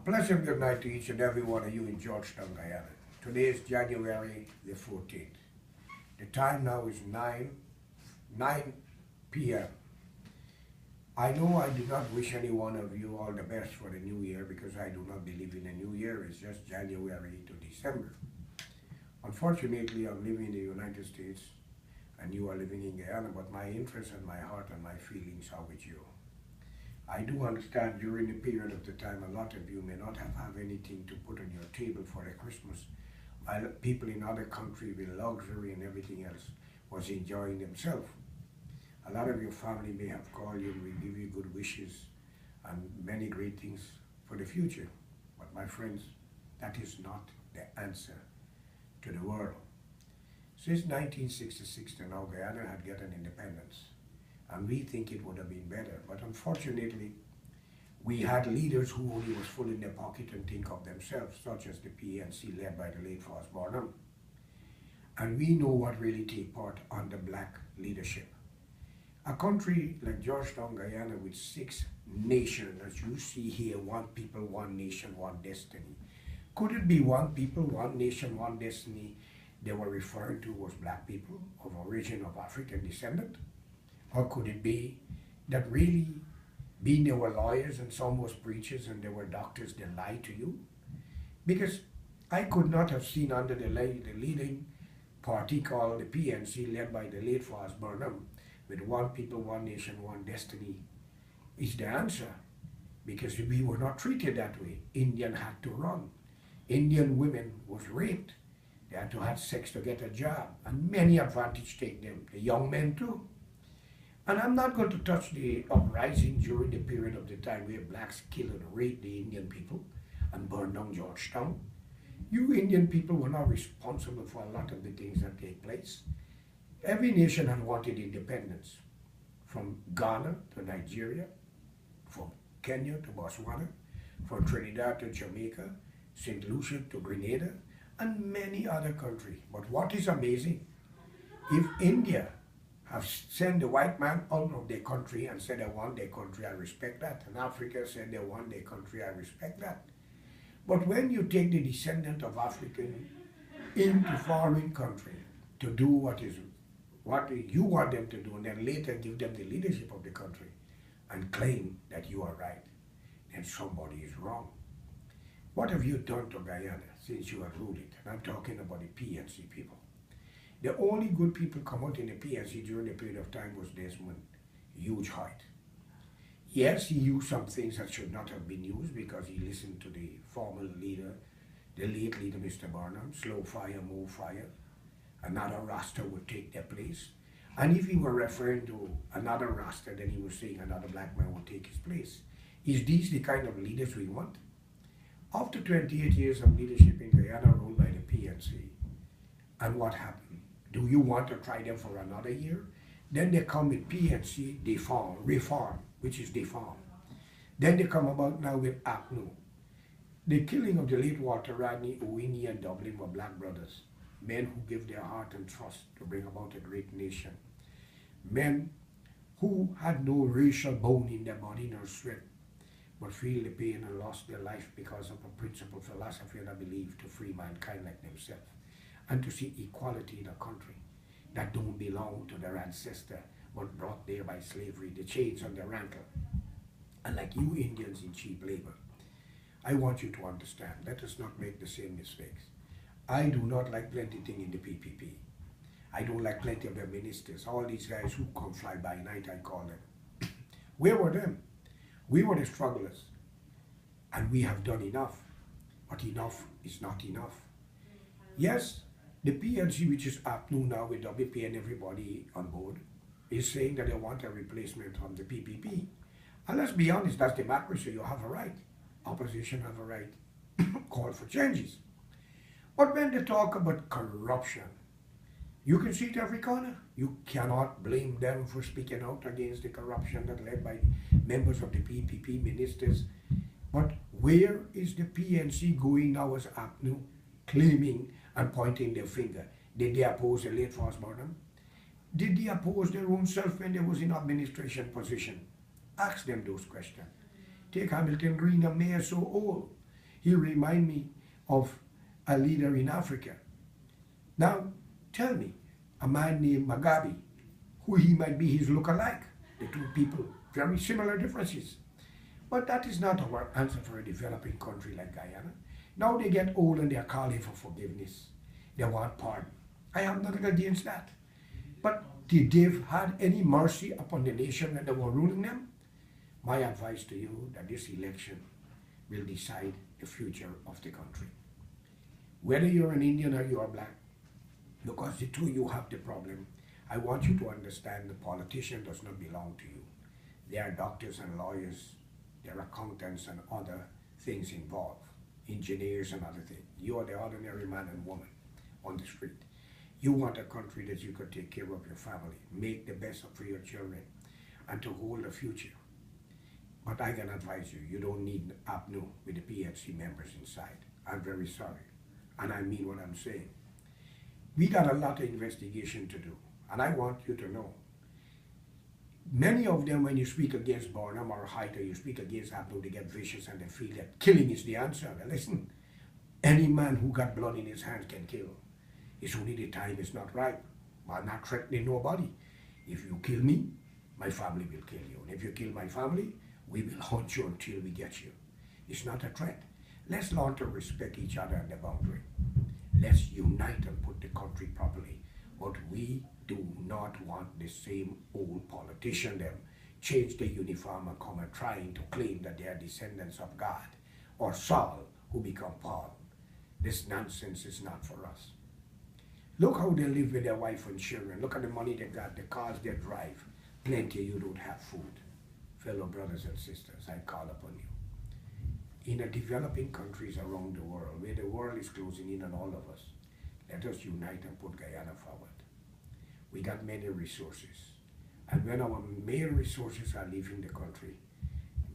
pleasant good night to each and every one of you in Georgetown, Guyana. Today is January the 14th. The time now is 9 p.m. I know I do not wish any one of you all the best for the new year because I do not believe in a new year. It's just January to December. Unfortunately, I'm living in the United States and you are living in Guyana, but my interest and my heart and my feelings are with you. I do understand during the period of the time a lot of you may not have anything to put on your table for the Christmas, while people in other countries with luxury and everything else was enjoying themselves. A lot of your family may have called you and will give you good wishes and many great things for the future. But my friends, that is not the answer to the world. Since 1966 to now, Guyana had gotten independence. And we think it would have been better. But unfortunately, we had leaders who only was full in their pocket and think of themselves, such as the PNC led by the late Forrest Barnum. And we know what really take part under black leadership. A country like Georgetown, Guyana, with 6 nations, as you see here, one people, one nation, one destiny. Could it be one people, one nation, one destiny they were referring to was black people of origin of African descent? Or could it be that really, being there were lawyers and some was preachers and there were doctors that lied to you? Because I could not have seen under the leading party called the PNC, led by the late Forrest Barnum, with one people, one nation, one destiny, is the answer. Because we were not treated that way. Indian had to run. Indian women was raped. They had to have sex to get a job. And many advantage take them, the young men too. And I'm not going to touch the uprising during the period of the time where blacks killed and raped the Indian people and burned down Georgetown. You Indian people were not responsible for a lot of the things that take place. Every nation had wanted independence, from Ghana to Nigeria, from Kenya to Botswana, from Trinidad to Jamaica, St. Lucia to Grenada, and many other countries. But what is amazing, if India have sent the white man out of their country and said they want their country, I respect that. And Africa said they want their country, I respect that. But when you take the descendant of African into foreign country to do what you want them to do, and then later give them the leadership of the country and claim that you are right, then somebody is wrong. What have you done to Guyana since you have ruled it? And I'm talking about the PNC people. The only good people come out in the PNC during the period of time was Desmond, huge height. Yes, he used some things that should not have been used because he listened to the former leader, the late leader, Mr. Barnum, slow fire, move fire. Another Rasta would take their place. And if he were referring to another Rasta, then he was saying another black man would take his place. Is these the kind of leaders we want? After 28 years of leadership in Guyana ruled by the PNC, and what happened? Do you want to try them for another year? Then they come with PNC, reform, which is deform. Then they come about now with APNU. The killing of the late Walter Rodney, Owini, and Dublin were black brothers. Men who give their heart and trust to bring about a great nation. Men who had no racial bone in their body nor sweat, but feel the pain and lost their life because of a principle philosophy and a belief to free mankind like themselves, and to see equality in a country that don't belong to their ancestor, but brought there by slavery, the chains on their ankle. And like you Indians in cheap labor, I want you to understand, let us not make the same mistakes. I do not like plenty things in the PPP. I don't like plenty of their ministers, all these guys who come fly by night, I call them. Where were them? We were the strugglers, and we have done enough, but enough is not enough. Yes, the PNC, which is APNU now with WP and everybody on board, is saying that they want a replacement from the PPP. And let's be honest, that's democracy, you have a right. Opposition have a right. Call for changes. But when they talk about corruption, you can see it every corner. You cannot blame them for speaking out against the corruption that led by members of the PPP ministers. But where is the PNC going now as APNU, claiming and pointing their finger? Did they oppose the late Forrest Barnum? Did they oppose their own self when they was in administration position? Ask them those questions. Take Hamilton Green, a mayor so old. He reminds me of a leader in Africa. Now, tell me, a man named Mugabe, who he might be his look-alike. The two people, very similar differences. But that is not our answer for a developing country like Guyana. Now they get old and they are calling for forgiveness. They want pardon. I have nothing against that. But did they have any mercy upon the nation when they were ruling them? My advice to you that this election will decide the future of the country. Whether you're an Indian or you are black, because the two you have the problem, I want you to understand the politician does not belong to you. There are doctors and lawyers, there are accountants and other things involved, engineers and other things. You are the ordinary man and woman on the street. You want a country that you could take care of your family, make the best for your children, and to hold a future. But I can advise you, you don't need APNU with the PHC members inside. I'm very sorry, and I mean what I'm saying. We got a lot of investigation to do, and I want you to know, many of them, when you speak against Barnum or Hyde, or you speak against APNU, they get vicious and they feel that killing is the answer. Now listen, any man who got blood in his hands can kill. It's only the time is not right. I'm not threatening nobody. If you kill me, my family will kill you. And if you kill my family, we will hunt you until we get you. It's not a threat. Let's learn to respect each other at the boundary. Let's unite and put the country properly. But we do not want the same old politician them change the uniform and come and trying to claim that they are descendants of God or Saul who become Paul. This nonsense is not for us. Look how they live with their wife and children. Look at the money they got, the cars they drive. Plenty you don't have food. Fellow brothers and sisters, I call upon you. In the developing countries around the world, where the world is closing in on all of us, let us unite and put Guyana forward. We got many resources. And when our main resources are leaving the country,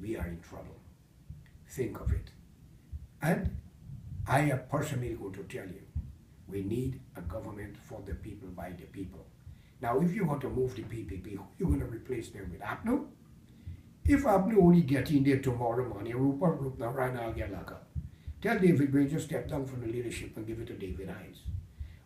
we are in trouble. Think of it. And I am personally going to tell you, we need a government for the people, by the people. Now, if you want to move the PPP, who are you going to replace them with? APNU? If APNU only get in there tomorrow morning, Rupert Ryan will get locked up. Tell David Gray just step down from the leadership and give it to David Hines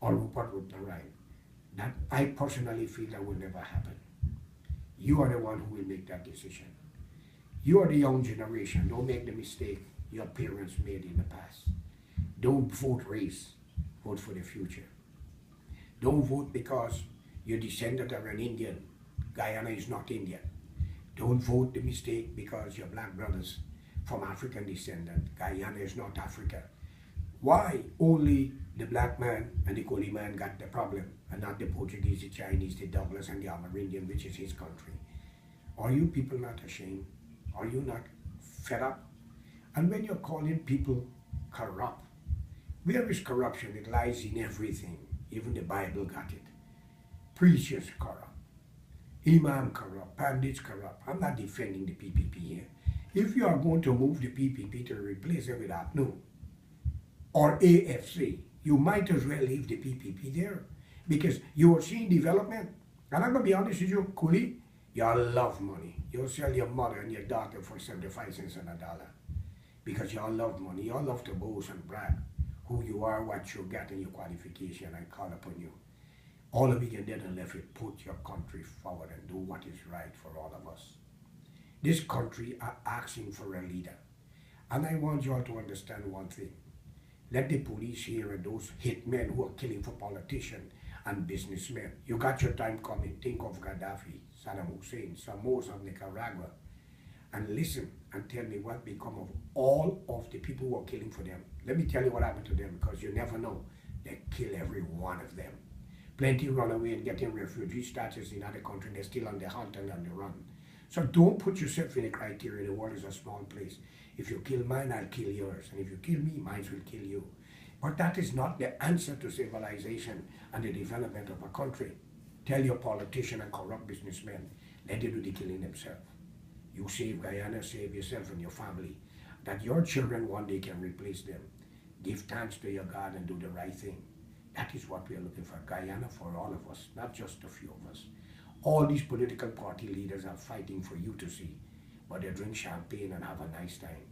or Rupert Ryan. That I personally feel that will never happen. You are the one who will make that decision. You are the young generation. Don't make the mistake your parents made in the past. Don't vote race. Vote for the future. Don't vote because you're descendant of an Indian. Guyana is not Indian. Don't vote the mistake because your black brothers from African descent. Guyana is not Africa. Why only the black man and the Coli man got the problem and not the Portuguese, the Chinese, the Douglas and the Amerindian, which is his country? Are you people not ashamed? Are you not fed up? And when you're calling people corrupt, where is corruption? It lies in everything. Even the Bible got it. Preachers corrupt. Imam corrupt. Pandits corrupt. I'm not defending the PPP here. If you are going to move the PPP to replace it with APNU or AFC, you might as well leave the PPP there because you are seeing development. And I'm going to be honest with you, Cooley, you love money. You'll sell your mother and your daughter for 75 cents on a dollar because y'all love money. Y'all love to boast and brag who you are, what you got, and your qualification. I call upon you. All of you dead and left it, put your country forward and do what is right for all of us. This country are asking for a leader. And I want you all to understand one thing. Let the police here and those hitmen who are killing for politicians and businessmen. You got your time coming. Think of Gaddafi, Saddam Hussein, Somoza of Nicaragua. And listen and tell me what become of all of the people who are killing for them. Let me tell you what happened to them because you never know. They kill every one of them. Plenty run away and getting refugee status in other countries. They're still on the hunt and on the run. So don't put yourself in the criteria. The world is a small place. If you kill mine, I'll kill yours. And if you kill me, mine will kill you. But that is not the answer to civilization and the development of a country. Tell your politician and corrupt businessmen, let them do the killing themselves. You save Guyana, save yourself and your family. That your children one day can replace them. Give thanks to your God and do the right thing. That is what we are looking for. Guyana for all of us, not just a few of us. All these political party leaders are fighting for you to see, but they drink champagne and have a nice time.